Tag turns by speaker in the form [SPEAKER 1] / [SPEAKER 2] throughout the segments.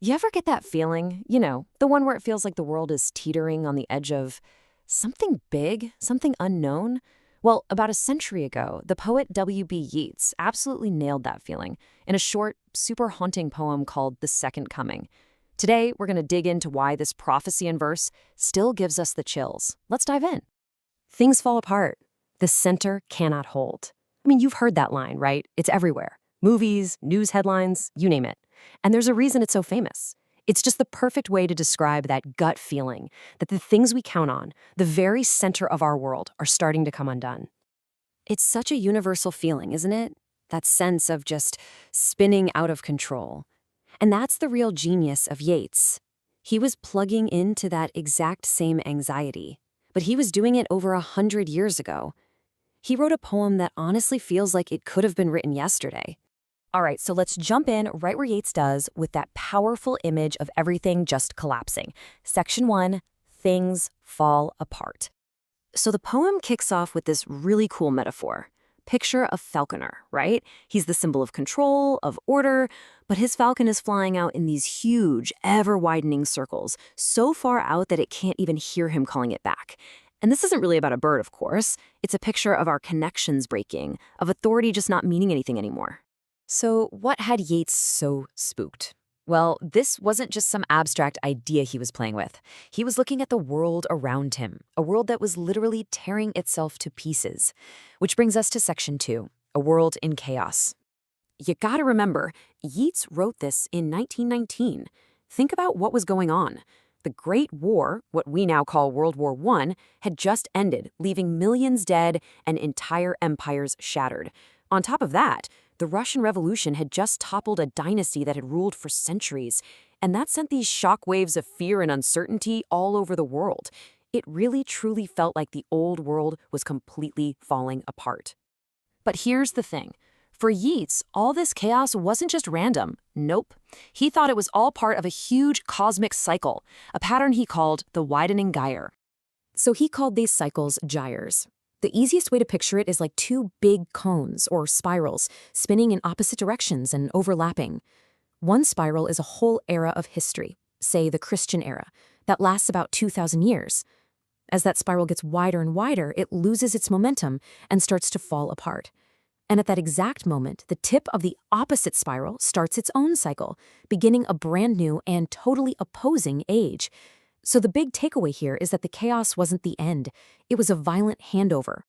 [SPEAKER 1] You ever get that feeling? The one where it feels like the world is teetering on the edge of something big, something unknown? Well, about a century ago, the poet W.B. Yeats absolutely nailed that feeling in a short, super haunting poem called The Second Coming. Today, we're going to dig into why this prophecy in verse still gives us the chills. Let's dive in. Things fall apart. The center cannot hold. You've heard that line, right? It's everywhere. Movies, news headlines, you name it. And there's a reason it's so famous. It's just the perfect way to describe that gut feeling that the things we count on, the very center of our world, are starting to come undone. It's such a universal feeling, isn't it? That sense of just spinning out of control. And that's the real genius of Yeats. He was plugging into that exact same anxiety, but he was doing it over 100 years ago. He wrote a poem that honestly feels like it could have been written yesterday. All right, so let's jump in right where Yeats does with that powerful image of everything just collapsing. Section 1, things fall apart. So the poem kicks off with this really cool metaphor. Picture a falconer, right? He's the symbol of control, of order, but his falcon is flying out in these huge, ever-widening circles, so far out that it can't even hear him calling it back. And this isn't really about a bird, of course. It's a picture of our connections breaking, of authority just not meaning anything anymore. So what had Yeats so spooked? Well, this wasn't just some abstract idea he was playing with. He was looking at the world around him, a world that was literally tearing itself to pieces. Which brings us to section 2, a world in chaos. You gotta remember, Yeats wrote this in 1919. Think about what was going on. The Great War, what we now call World War I, had just ended, leaving millions dead and entire empires shattered. On top of that, the Russian Revolution had just toppled a dynasty that had ruled for centuries, and that sent these shockwaves of fear and uncertainty all over the world. It really truly felt like the old world was completely falling apart. But here's the thing. For Yeats, all this chaos wasn't just random. Nope. He thought it was all part of a huge cosmic cycle, a pattern he called the widening gyre. So he called these cycles gyres. The easiest way to picture it is like two big cones, or spirals, spinning in opposite directions and overlapping. One spiral is a whole era of history, say the Christian era, that lasts about 2,000 years. As that spiral gets wider and wider, it loses its momentum and starts to fall apart. And at that exact moment, the tip of the opposite spiral starts its own cycle, beginning a brand new and totally opposing age. So the big takeaway here is that the chaos wasn't the end. It was a violent handover.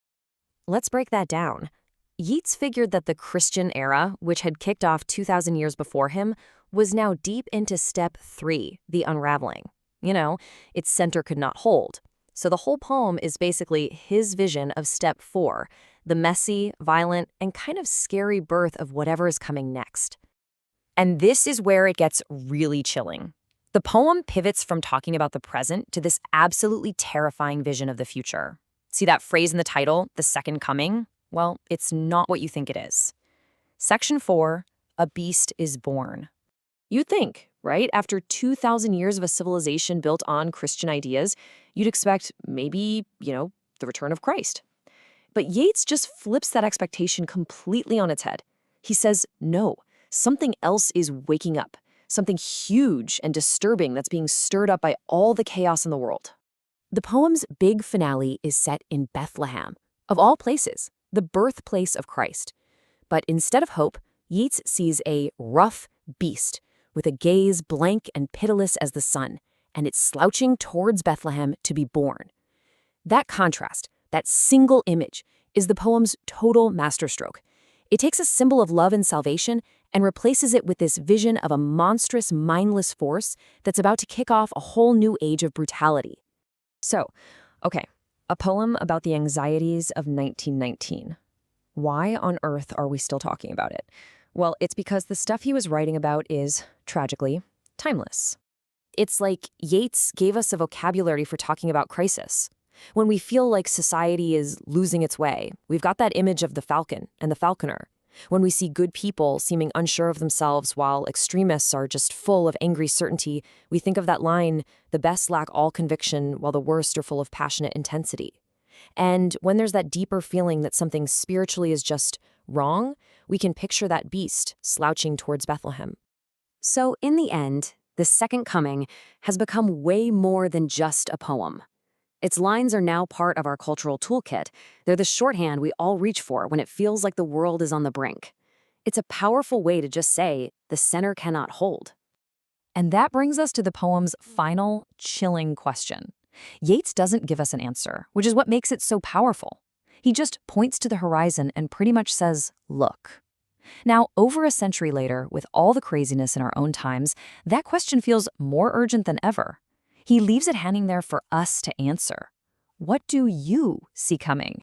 [SPEAKER 1] Let's break that down. Yeats figured that the Christian era, which had kicked off 2,000 years before him, was now deep into step 3, the unraveling. Its center could not hold. So the whole poem is basically his vision of step 4, the messy, violent, and kind of scary birth of whatever is coming next. And this is where it gets really chilling. The poem pivots from talking about the present to this absolutely terrifying vision of the future. See that phrase in the title, the second coming? Well, it's not what you think it is. Section 4, a beast is born. You'd think, right? After 2,000 years of a civilization built on Christian ideas, you'd expect maybe, the return of Christ. But Yeats just flips that expectation completely on its head. He says, no, something else is waking up. Something huge and disturbing that's being stirred up by all the chaos in the world. The poem's big finale is set in Bethlehem, of all places, the birthplace of Christ. But instead of hope, Yeats sees a rough beast with a gaze blank and pitiless as the sun, and it's slouching towards Bethlehem to be born. That contrast, that single image, is the poem's total masterstroke. It takes a symbol of love and salvation and replaces it with this vision of a monstrous, mindless force that's about to kick off a whole new age of brutality. So, okay, a poem about the anxieties of 1919. Why on earth are we still talking about it? Well, it's because the stuff he was writing about is, tragically, timeless. It's like Yeats gave us a vocabulary for talking about crisis. When we feel like society is losing its way, we've got that image of the falcon and the falconer. When we see good people seeming unsure of themselves while extremists are just full of angry certainty, we think of that line, the best lack all conviction while the worst are full of passionate intensity. And when there's that deeper feeling that something spiritually is just wrong, we can picture that beast slouching towards Bethlehem. So in the end,
[SPEAKER 2] The Second Coming has become way more than just a poem. Its lines are now part of our cultural toolkit. They're the shorthand we all reach for when it feels like the world is on the brink. It's a powerful way to just say, the center cannot hold.
[SPEAKER 1] And that brings us to the poem's final, chilling question. Yeats doesn't give us an answer, which is what makes it so powerful. He just points to the horizon and pretty much says, look. Now, over a century later, with all the craziness in our own times, that question feels more urgent than ever. He leaves it hanging there for us to answer. What do you see coming?